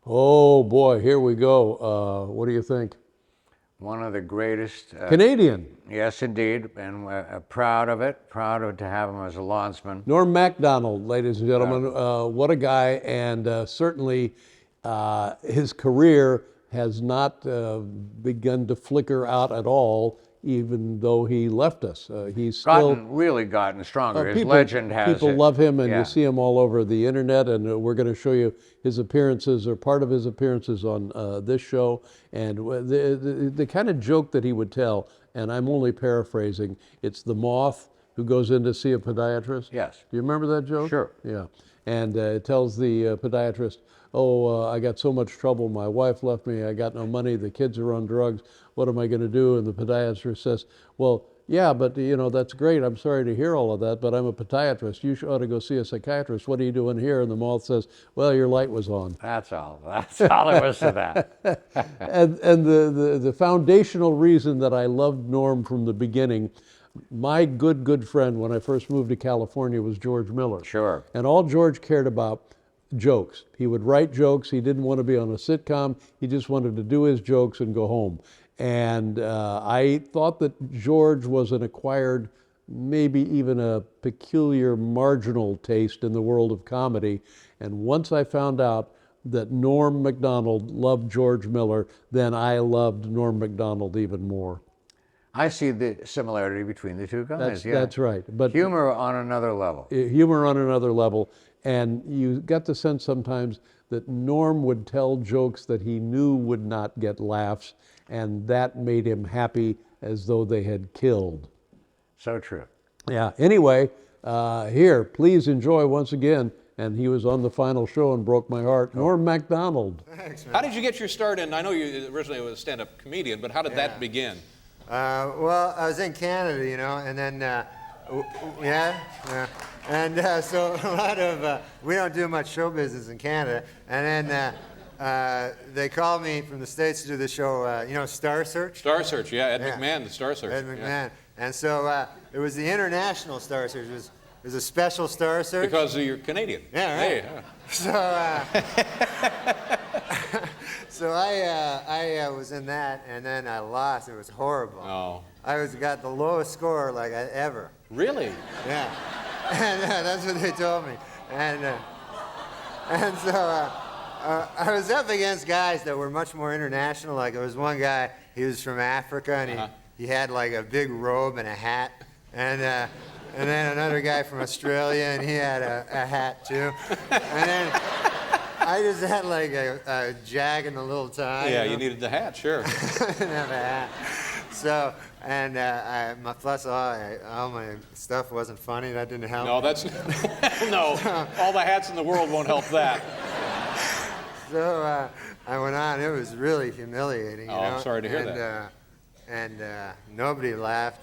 Oh boy, here we go. What do you think? One of the greatest. Canadian. Yes, indeed, and we're proud of it. Proud of to have him as a lawnsman. Norm Macdonald, ladies and gentlemen. What a guy, and certainly his career has not begun to flicker out at all, even though he left us. He's still Really gotten stronger. His people, legend has people it. love him, and Yeah. you see him all over the internet. And we're going to show you his appearances, or part of his appearances on this show, and the kind of joke that he would tell. And I'm only paraphrasing. It's the moth who goes in to see a podiatrist. Yes. Do you remember that joke? Sure. Yeah. And it tells the podiatrist, "Oh, I got so much trouble. My wife left me. I got no money. The kids are on drugs. What am I going to do?" And the podiatrist says, "Well, yeah, but that's great. I'm sorry to hear all of that, but I'm a podiatrist. You ought to go see a psychiatrist. What are you doing here?" And the moth says, "Well, your light was on." That's all. That's all there was to that. And the foundational reason that I loved Norm from the beginning, my good friend when I first moved to California was George Miller. Sure. And all George cared about, jokes. He would write jokes. He didn't want to be on a sitcom. He just wanted to do his jokes and go home. And I thought that George was an acquired, maybe even a peculiar marginal taste in the world of comedy. And once I found out that Norm Macdonald loved George Miller, then I loved Norm Macdonald even more. I see the similarity between the two guys. That's right. But humor on another level. Humor on another level. And you got the sense sometimes that Norm would tell jokes that he knew would not get laughs, and that made him happy as though they had killed. So true. Yeah. Anyway, here, please enjoy once again. And he was on the final show and broke my heart. Norm Macdonald. Thanks, man. How did you get your start in? I know you originally was a stand-up comedian, but how did that begin? Well, I was in Canada, and then, so a lot of, we don't do much show business in Canada, and then they called me from the States to do the show, Star Search? Star Search, yeah, Ed McMahon, the Star Search. Ed McMahon. Yeah. And so it was the international Star Search. It was a special Star Search. Because you're Canadian. Yeah, right. Hey, So I was in that, and then I lost. It was horrible. Oh. I got the lowest score ever. Really? Yeah, and that's what they told me. And so I was up against guys that were much more international. Like there was one guy, he was from Africa, and he had like a big robe and a hat, and then another guy from Australia, and he had a hat too, and then I just had like a jag and a little tie. Yeah, you needed the hat, sure. I didn't have a hat. So, and all my stuff wasn't funny. That didn't help. No, that's no. All the hats in the world won't help that. So I went on. It was really humiliating. I'm sorry to hear that. And nobody laughed.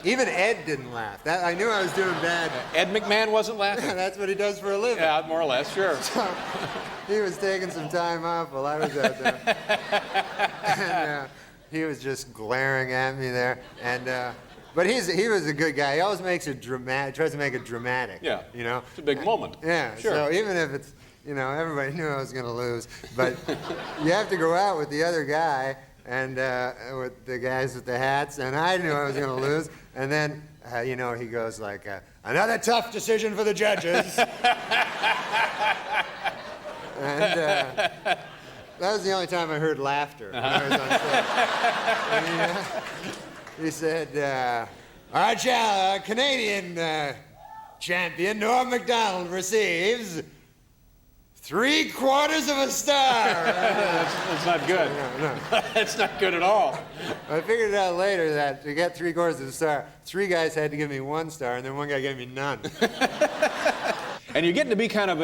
Even Ed didn't laugh. I knew I was doing bad. Ed McMahon wasn't laughing? That's what he does for a living. Yeah, more or less, sure. So he was taking some time off while I was out there. And he was just glaring at me there. But he was a good guy. He always makes it dramatic, tries to make it dramatic. Yeah. It's a big moment. Yeah. Sure. So even if it's, everybody knew I was going to lose, but you have to go out with the other guy and with the guys with the hats, and I knew I was going to lose. And then, he goes like, another tough decision for the judges. And that was the only time I heard laughter when I was on stage. And he said, all right, Canadian champion Norm Macdonald receives 3/4 of a star. That's not good. No. That's not good at all. I figured out later that to get 3/4 of a star, 3 guys had to give me 1 star, and then 1 guy gave me none. And you're getting to be kind of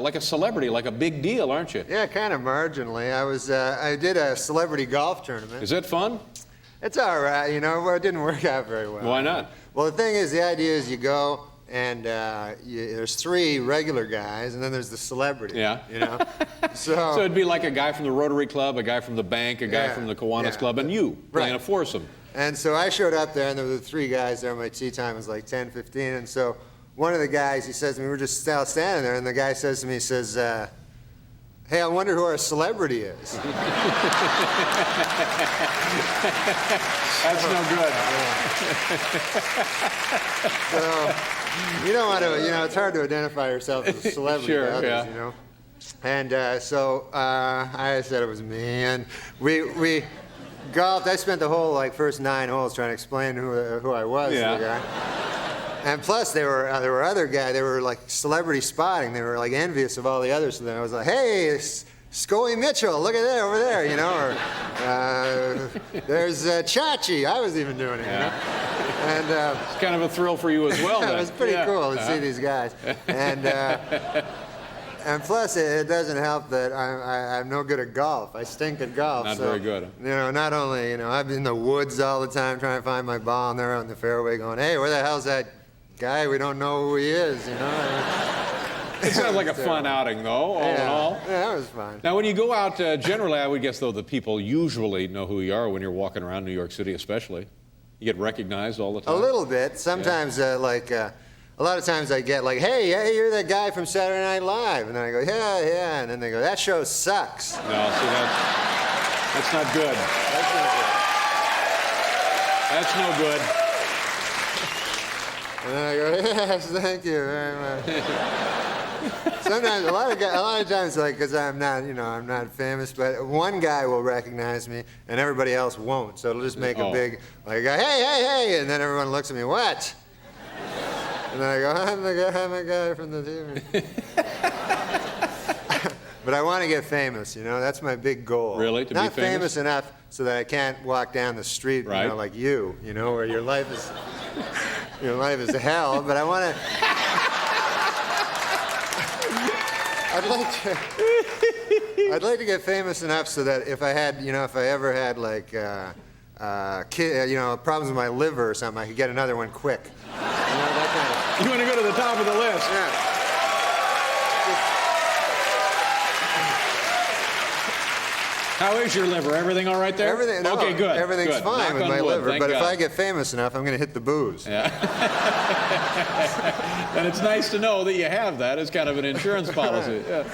like a celebrity, like a big deal, aren't you? Yeah, kind of marginally. I did a celebrity golf tournament. Is it fun? It's all right, well, it didn't work out very well. Why not? Well, the thing is, the idea is you go, and there's 3 regular guys, and then there's the celebrity. Yeah. So it'd be like a guy from the Rotary Club, a guy from the bank, a guy from the Kiwanis Club, and you playing a foursome. And so I showed up there, and there were 3 guys there. My tee time was like 10:15, and so one of the guys, he says to me, we're just standing there, and the guy says to me, he says, Hey, I wonder who our celebrity is. That's no good. So, you don't want to, it's hard to identify yourself as a celebrity Sure, to others, yeah. And so I said it was me, and we golfed. I spent the whole first 9 holes trying to explain who I was to the guy. And plus, there were other guys. They were like celebrity spotting. They were like envious of all the others. So then I was like, "Hey, Scully Mitchell, look at that over there," Or there's Chachi. I was even doing it, And It's kind of a thrill for you as well. it Then. was pretty cool to see these guys. And plus, it doesn't help that I'm no good at golf. I stink at golf. Not so, very good. Not only, I'm in the woods all the time trying to find my ball, and they're out in the fairway going, "Hey, where the hell's that guy? We don't know who he is," It sounds like a fun outing, though, all in all. Yeah, it was fun. Now, when you go out, generally, I would guess, though, the people usually know who you are when you're walking around New York City, especially. You get recognized all the time? A little bit. Sometimes, a lot of times I get like, hey, you're that guy from Saturday Night Live. And then I go, yeah. And then they go, that show sucks. No, see, that's not good. That's no good. And then I go, yes, thank you very much. Sometimes, a lot of times, because I'm not famous, but one guy will recognize me and everybody else won't. So it'll just make a big, hey, and then everyone looks at me, what? And then I go, I'm the guy from the TV. But I want to get famous, that's my big goal. Really? To Not be famous? enough so that I can't walk down the street, Right. like you, where your life is hell, but I want to. I'd like to get famous enough so that if I ever had problems with my liver or something, I could get another one quick. That kind of. You want to go to the top of the list? Yeah. How is your liver? Everything all right there? Okay, good. Everything's good. fine Knock with on my wood, liver, thank but God. if I get famous enough, I'm going to hit the booze. Yeah. And it's nice to know that you have that as kind of an insurance policy. Yeah.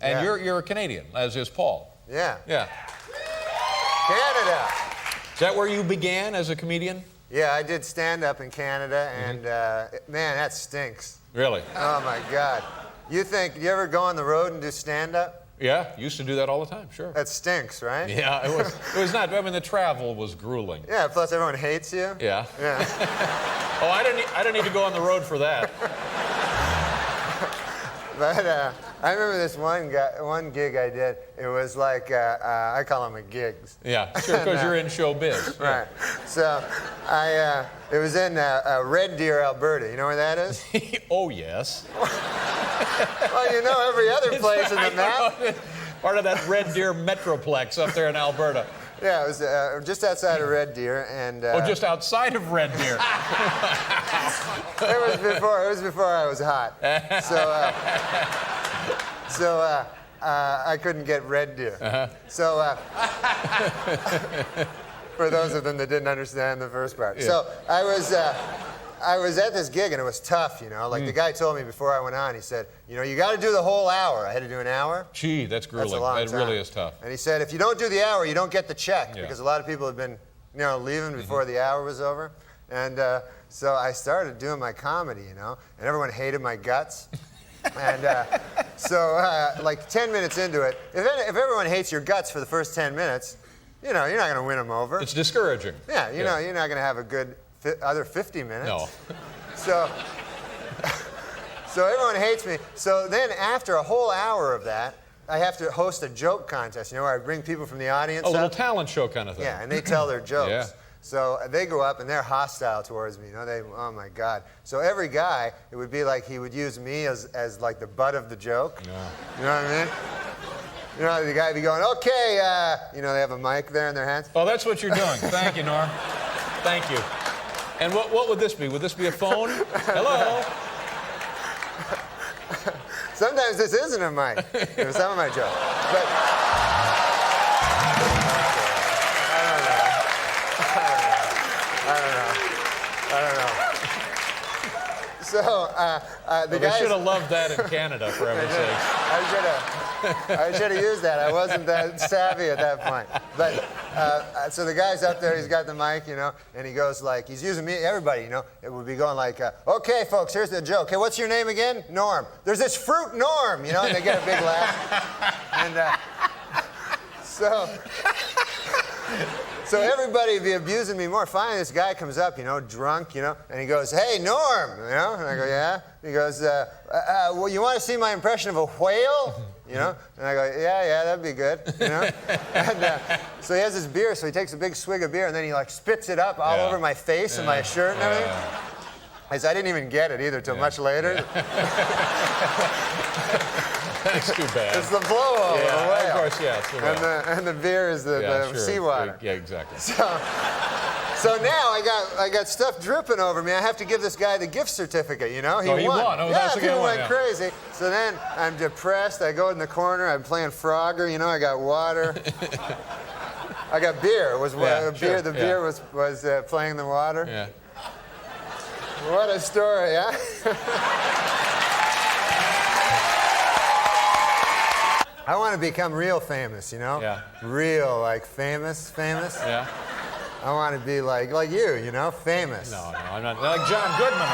And you're a Canadian, as is Paul. Yeah. Yeah. Canada. Is that where you began as a comedian? Yeah, I did stand-up in Canada, and man, that stinks. Really? Oh my God. You ever go on the road and do stand-up? Yeah, used to do that all the time, sure. That stinks, right? Yeah, it was not, the travel was grueling. Yeah, plus everyone hates you. Yeah. Yeah. Oh, I didn't need to go on the road for that. But I remember this one gig I did. It was like, I call them a gigs. Yeah, sure, because you're in showbiz. Right. So it was in Red Deer, Alberta. You know where that is? Oh, yes. Well, every other place in the map. Part of that Red Deer Metroplex up there in Alberta. Yeah, it was just outside of Red Deer, and Just outside of Red Deer. it was before I was hot. So I couldn't get Red Deer. So for those of them that didn't understand the first part. Yeah. So I was at this gig, and it was tough, the guy told me before I went on, he said, you got to do the whole hour. I had to do an hour. Gee, that's grueling. That's a long That time. really is tough. And he said, if you don't do the hour, you don't get the check, Yeah. because a lot of people have been, leaving before the hour was over. And so I started doing my comedy, and everyone hated my guts. And so 10 minutes into it, if everyone hates your guts for the first 10 minutes, you're not going to win them over. It's discouraging. Yeah, you're not going to have a good other 50 minutes. No. So everyone hates me. So then after a whole hour of that, I have to host a joke contest, where I bring people from the audience A little up. talent show kind of thing. Yeah, and they tell their jokes. Yeah. So they go up and they're hostile towards me. Oh my God. So every guy, it would be like he would use me as like the butt of the joke. Yeah. You know what I mean? The guy would be going, okay, they have a mic there in their hands. Oh, that's what you're doing. Thank you, Norm. Thank you. And what would this be? Would this be a phone? Hello? Sometimes this isn't a mic. Some of my jokes. But I don't know. So the They guy should have loved that in Canada, for heaven's sake. I should have. I should have used that. I wasn't that savvy at that point. But so the guy's up there. He's got the mic, you know, and he goes like, he's using me, everybody, you know. It would be going like, okay, folks, here's the joke. Hey, what's your name again? Norm. There's this fruit, Norm, you know, and they get a big laugh. And so everybody would be abusing me more. Finally, this guy comes up, you know, drunk, you know, and he goes, hey, Norm, you know, and I go, yeah. He goes, well, you want to see my impression of a whale? You know, and I go, yeah, that'd be good, you know. And so he has this beer, so he takes a big swig of beer, and then he like spits it up all over my face and my shirt and everything. I didn't even get it either till much later. That's too bad. It's the blowover. Yeah, the whale. of course, yeah. It's the whale. And the beer is the sure. seawater. Yeah, exactly. So now I got stuff dripping over me. I have to give this guy the gift certificate, you know? He won. Oh, yeah, that's the guy people who won, went crazy. So then I'm depressed. I go in the corner. I'm playing Frogger, you know? I got water. I got beer. Beer. The beer was playing the water. Yeah. What a story, huh? I want to become real famous, you know? Yeah. Real, like famous. Yeah. I want to be like you, you know, famous. No, I'm not. Like John Goodman.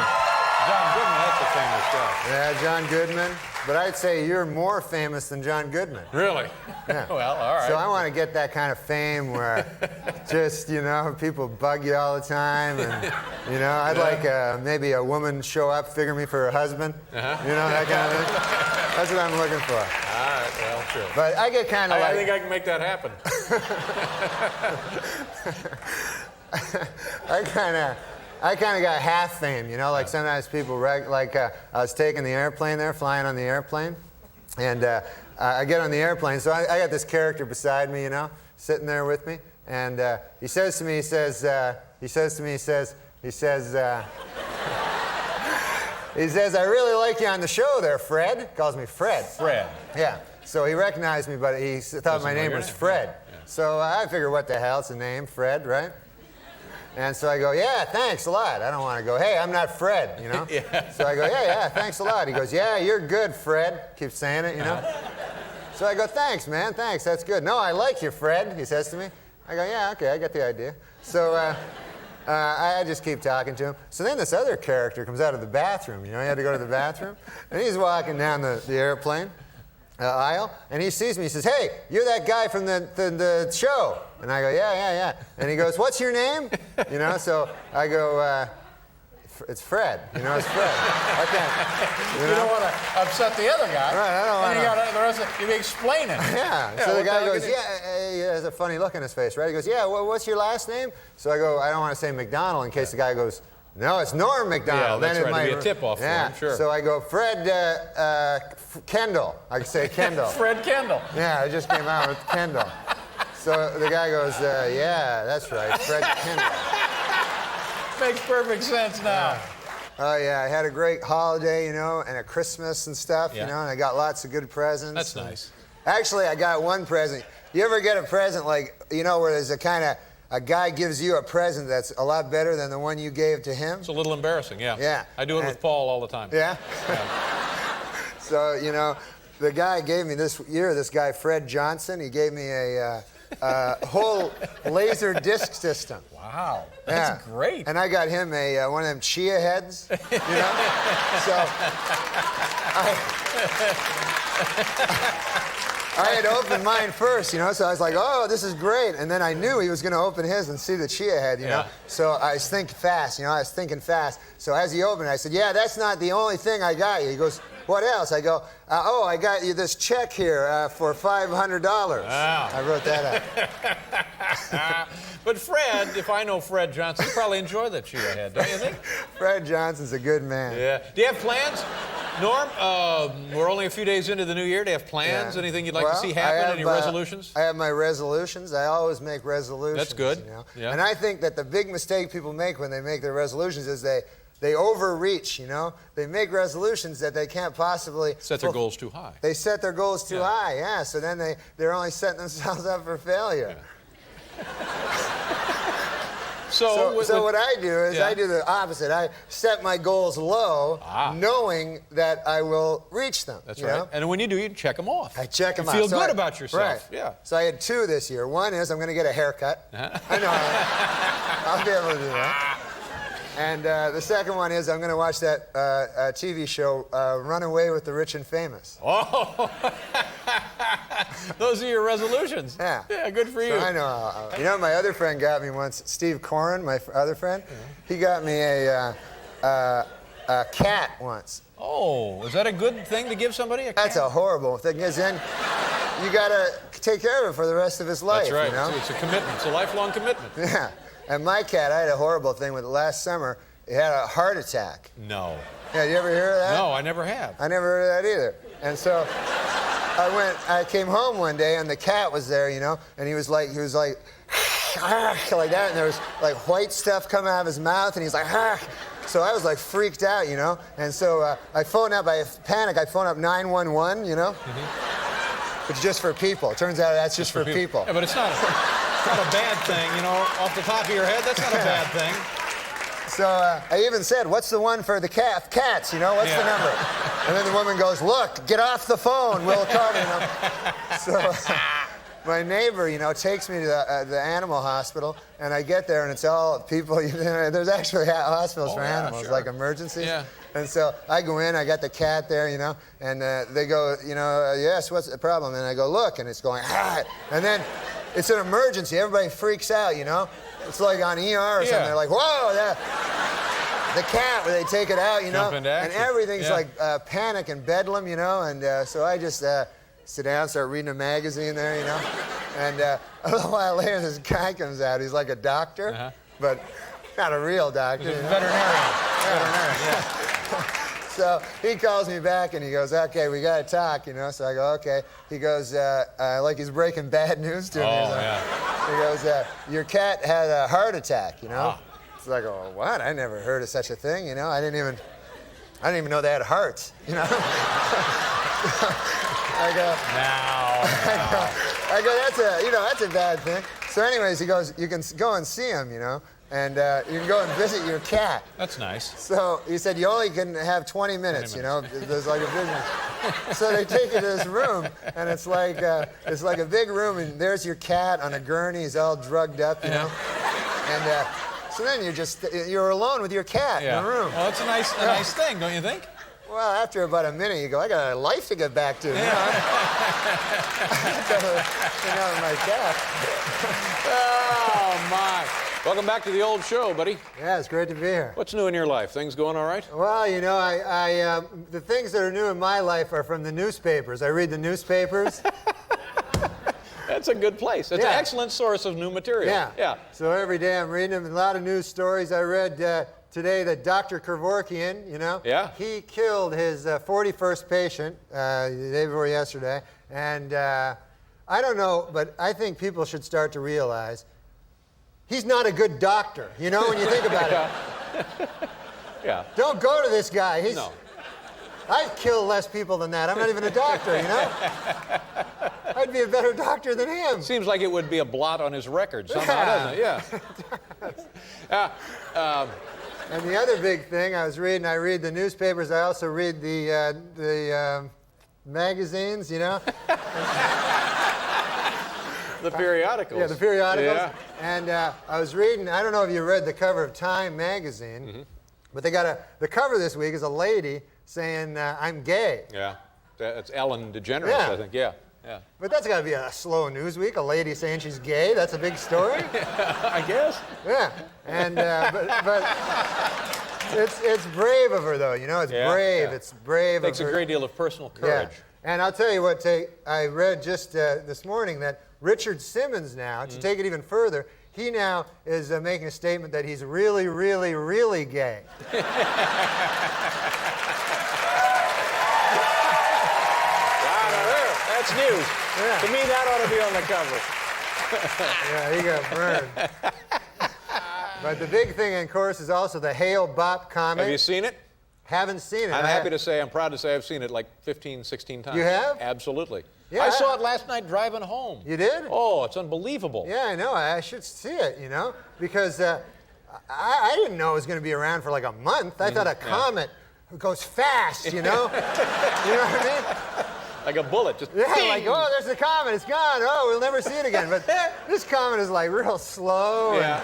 John Goodman, that's a famous guy. Yeah, John Goodman. But I'd say you're more famous than John Goodman. Really? Yeah. Well, all right. So I want to get that kind of fame where just, you know, people bug you all the time. And, you know, I'd like maybe a woman show up, figure me for her husband. You know, that kind of thing. That's what I'm looking for. All right, well, sure. But I get kind of like... I think I can make that happen. I kind of got half fame, you know, like sometimes people, I was taking the airplane there, flying on the airplane, and I get on the airplane, so I got this character beside me, you know, sitting there with me, and he says, I really like you on the show there, Fred. He calls me Fred. Fred. Yeah. So he recognized me, but he thought my name was Fred. Yeah. So I figured, what the hell, it's a name, Fred, right? And so I go, yeah, thanks a lot. I don't want to go, hey, I'm not Fred, you know? So I go, yeah, thanks a lot. He goes, yeah, you're good, Fred. Keeps saying it, you know? So I go, thanks, man, thanks, that's good. No, I like you, Fred, he says to me. I go, yeah, okay, I get the idea. So I just keep talking to him. So then this other character comes out of the bathroom, you know? He had to go to the bathroom. And he's walking down the airplane aisle, and he sees me. He says, hey, you're that guy from the show. And I go, yeah. And he goes, what's your name? You know, so I go, it's Fred. You know, it's Fred. I can't. You don't want to upset the other guy. Right, I don't want to. And you got the rest of you be explaining. Yeah. So the guy goes, he has a funny look in his face, right? He goes, yeah, what's your last name? So I go, I don't want to say Macdonald in case the guy goes, no, it's Norm Macdonald. Yeah, that's then right. It'd be a tip-off for him, sure. So I go, Fred Kendall. I say Kendall. Fred Kendall. Yeah, I just came out with Kendall. So the guy goes, yeah, that's right, Fred Kendall. Makes perfect sense now. Oh, yeah, I had a great holiday, you know, and a Christmas and stuff, you know, and I got lots of good presents. That's nice. Actually, I got one present. You ever get a present like, you know, where there's a guy gives you a present that's a lot better than the one you gave to him? It's a little embarrassing, yeah. Yeah. I do it with Paul all the time. Yeah? So, you know, the guy gave me this guy, Fred Johnson, he gave me a whole laser disc system. Wow, that's great. And I got him one of them chia heads, you know? So I had to open mine first, you know, so I was like, oh, this is great. And then I knew he was going to open his and see the chia head, you know. So I was thinking fast, you know, So as he opened it, I said, yeah, that's not the only thing I got you. He goes, what else? I go, I got you this check here for $500. Wow. I wrote that out. But Fred, if I know Fred Johnson, he'd probably enjoy that chia head, don't you think? Fred Johnson's a good man. Yeah. Do you have plans? Norm, we're only a few days into the new year. Do you have plans? Yeah. Anything you'd like to see happen? Any resolutions? I have my resolutions. I always make resolutions. That's good. You know? Yeah. And I think that the big mistake people make when they make their resolutions is they overreach, you know? They make resolutions that they can't possibly... Set their goals too high. They set their goals too high, yeah. So then they're only setting themselves up for failure. Yeah. So what I do is yeah. I do the opposite. I set my goals low, knowing that I will reach them. That's you right. know? And when you do, you check them off. I check them you off. feel So good about yourself. Right. Yeah. So I had 2 this year. One is I'm going to get a haircut. I know. I'll be able to do that. And the second one is I'm going to watch that TV show, Run Away with the Rich and Famous. Oh, those are your resolutions. Yeah. Yeah, good for you. So I know. You know, my other friend got me once, Steve Corin, my other friend, he got me a cat once. Oh, is that a good thing to give somebody, a cat? That's a horrible thing, because then you got to take care of it for the rest of his life. That's right. You know? It's a commitment. It's a lifelong commitment. Yeah. And my cat, I had a horrible thing with it last summer. It had a heart attack. No. Yeah, you ever hear of that? No, I never have. I never heard of that either. And so I came home one day and the cat was there, you know, and he was like like that, and there was like white stuff coming out of his mouth, and he's like, so I was like freaked out, you know, and so I phoned up, I phoned up 911, you know, It's just for people. It turns out that's just for people. Yeah, but it's not a bad thing, you know, off the top of your head, that's not a bad thing. So I even said, what's the one for the cats, you know, what's the number? And then the woman goes, look, get off the phone, we'll call you, you know. So my neighbor, you know, takes me to the animal hospital, and I get there, and it's all people, you know, there's actually hospitals for animals, sure. like emergencies. Yeah. And so I go in, I got the cat there, you know, and they go, you know, yes, what's the problem? And I go, look, and it's going, and then it's an emergency. Everybody freaks out, you know. It's like on ER or something. They're like, whoa, the cat, where they take it out, you know, and everything's like panic and bedlam, you know, and so I just sit down, start reading a magazine there, you know, and a little while later, this guy comes out. He's like a doctor, but not a real doctor. He's a veterinarian. So he calls me back and he goes, okay, we got to talk, you know. So I go, okay. He goes, like he's breaking bad news to me. He goes, your cat had a heart attack, you know. So I go, what? I never heard of such a thing, you know. I didn't even know they had hearts, you know. I go, that's a bad thing. So anyways, he goes, you can go and see him, you know. And you can go and visit your cat. That's nice. So he said, you only can have 20 minutes, you know. There's like a business. So they take you to this room, and it's like a big room, and there's your cat on a gurney. He's all drugged up, you know. And so then you're alone with your cat in the room. Well, that's a nice thing, don't you think? Well, after about a minute, you go, I got a life to get back to. You know? My cat. Oh, my. Welcome back to the old show, buddy. Yeah, it's great to be here. What's new in your life? Things going all right? Well, you know, the things that are new in my life are from the newspapers. I read the newspapers. That's a good place. It's an excellent source of new material. Yeah. So every day I'm reading them. A lot of news stories. I read today that Dr. Kevorkian, you know, he killed his 41st patient the day before yesterday. And I don't know, but I think people should start to realize he's not a good doctor, you know, when you think about it. Don't go to this guy. I've killed less people than that. I'm not even a doctor, you know? I'd be a better doctor than him. Seems like it would be a blot on his record somehow, doesn't it? Yeah. And the other big thing I read the newspapers. I also read the magazines, you know? The periodicals. Yeah, the periodicals. Yeah. And I was reading, I don't know if you read the cover of Time magazine, but they got the cover this week is a lady saying, I'm gay. Yeah, that's Ellen DeGeneres, I think, yeah. But that's got to be a slow news week, a lady saying she's gay, that's a big story. I guess. Yeah, and but it's brave of her though, you know, it's brave, it's brave. Takes a great deal of personal courage. Yeah. And I'll tell you what, I read just this morning that Richard Simmons now, to take it even further, he now is making a statement that he's really, really, really gay. That's news. Yeah. To me, that ought to be on the cover. Yeah, he got burned. But the big thing, of course, is also the Hale Bopp comic. Have you seen it? Haven't seen it. I'm proud to say I've seen it like 15, 16 times. You have? Absolutely. Yeah, I saw it last night driving home. You did? Oh, it's unbelievable. Yeah, I know. I should see it, you know, because I didn't know it was going to be around for like a month. I thought a comet goes fast, you know? You know what I mean? Like a bullet, just Yeah, bing! like, oh, there's the comet, it's gone. Oh, we'll never see it again. But this comet is like real slow. Yeah.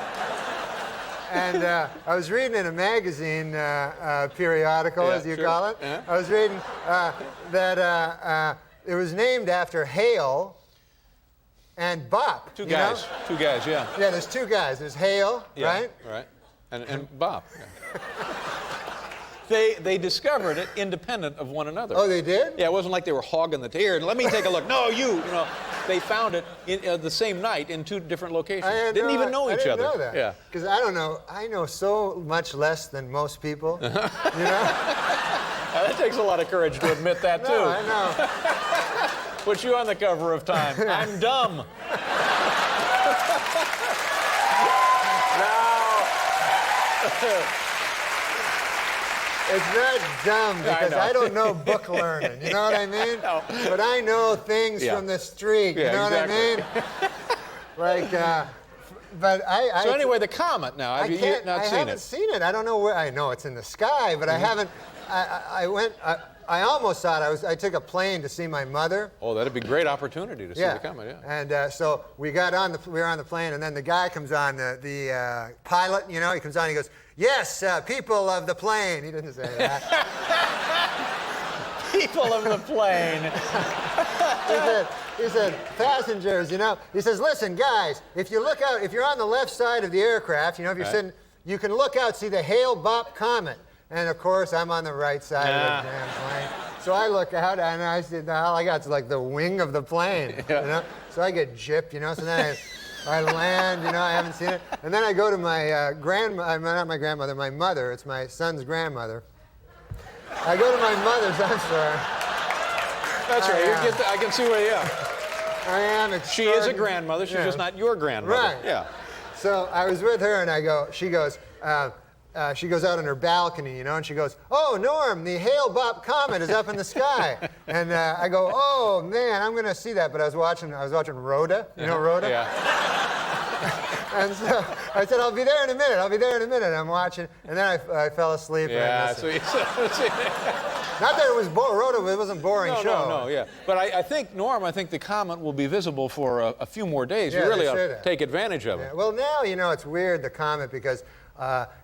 And I was reading in a magazine periodical, Yeah, as you sure. call it. Yeah. I was reading that it was named after Hale and Bop. Two you guys. know? Two guys, yeah. Yeah, there's two guys. There's Hale, Yeah, right? Right. And Bob. Yeah. They discovered it independent of one another. Oh, they did? Yeah, it wasn't like they were hogging the tear. Let me take a look. No, you know. They found it the same night in two different locations. Didn't even know each other. I didn't know that. Yeah. Because I don't know. I know so much less than most people. You know? That takes a lot of courage to admit that, too. No, I know. Put you on the cover of Time. I'm dumb. It's not dumb because know. I don't know book learning. You know what I mean? No. But I know things Yeah. from the street. Yeah, You know exactly. what I mean? Like, but I. So anyway, the comet now. Have I you can't. not I seen haven't it? seen it. I don't know where. I know it's in the sky, but I haven't. I went. I almost thought I took a plane to see my mother. Oh, that'd be a great opportunity to see the comet, yeah. And so we were on the plane, and then the guy comes on, the pilot, you know, he comes on, he goes, "Yes, people of the plane." He didn't say that. People of the plane. He said, "Passengers, you know." He says, "Listen, guys, if you look out, if you're on the left side of the aircraft, you know, if you're sitting, you can look out, see the Hale-Bopp comet." And of course, I'm on the right side of the damn plane. So I look out, and I said, all I got is like the wing of the plane, you know? So I get gypped, you know? So then I land, you know, I haven't seen it. And then I go to my not my grandmother, my mother. It's my son's grandmother. I go to my mother's, I'm sorry. That's right. I can see where you are. I am She is a grandmother. She's just not your grandmother. Right. Yeah. So I was with her, and she goes out on her balcony, you know, and she goes, "Oh, Norm, the Hale-Bopp comet is up in the sky." And I go, "Oh man, I'm going to see that." But I was watching Rhoda. You know Rhoda? Yeah. And so I said, "I'll be there in a minute. I'll be there in a minute." I'm watching, and then I fell asleep. And I Yeah. missed So it. you Not that it was Rhoda. It wasn't a boring show. No, yeah. But I think, Norm, I think the comet will be visible for a few more days. Yeah, You really they ought say to that. take advantage of it. Yeah, well, now, you know, it's weird, the comet, because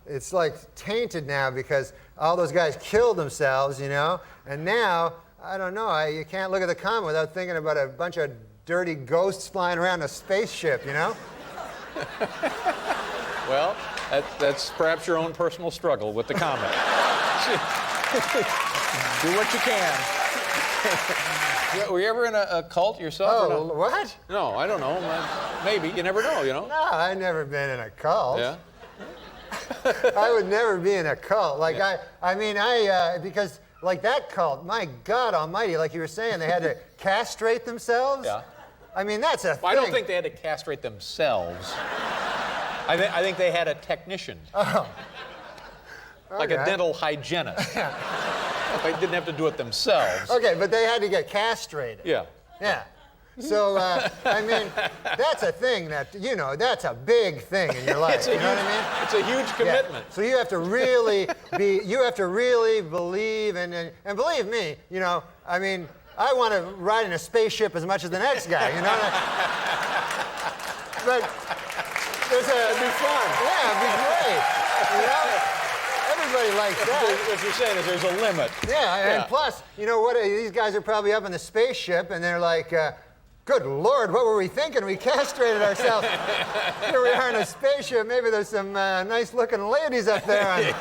it's like tainted now because all those guys killed themselves, you know, and now, I don't know, you can't look at the comet without thinking about a bunch of dirty ghosts flying around a spaceship, you know? Well, that's perhaps your own personal struggle with the comet. Do what you can. Were you ever in a cult yourself? Oh, what? No, I don't know. Maybe. You never know, you know? No, I've never been in a cult. Yeah? I would never be in a cult. Like, because, like, that cult, my God almighty, like you were saying, they had to castrate themselves. Yeah. I mean, that's a thing. Well, I don't think they had to castrate themselves. I think they had a technician. Oh. Like a Okay. dental hygienist. They didn't have to do it themselves. Okay, but they had to get castrated. Yeah. Yeah. So, I mean, that's a thing that, you know, that's a big thing in your life. You know what I mean? It's a huge commitment. Yeah. So you have to really believe, and believe me, you know, I mean, I want to ride in a spaceship as much as the next guy, you know? But it'd be fun. Yeah, it'd be great. You know? Everybody likes that. What you're saying is there's a limit. Yeah, and plus, you know what? These guys are probably up in the spaceship, and they're like, "Good Lord, what were we thinking? We castrated ourselves. Here we are in a spaceship. Maybe there's some nice-looking ladies up there on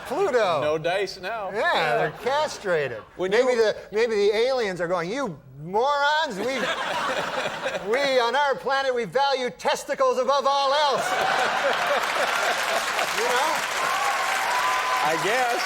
Pluto." No dice now. Yeah, they're castrated. When Maybe the aliens are going, "You morons! We on our planet we value testicles above all else." You know? I guess.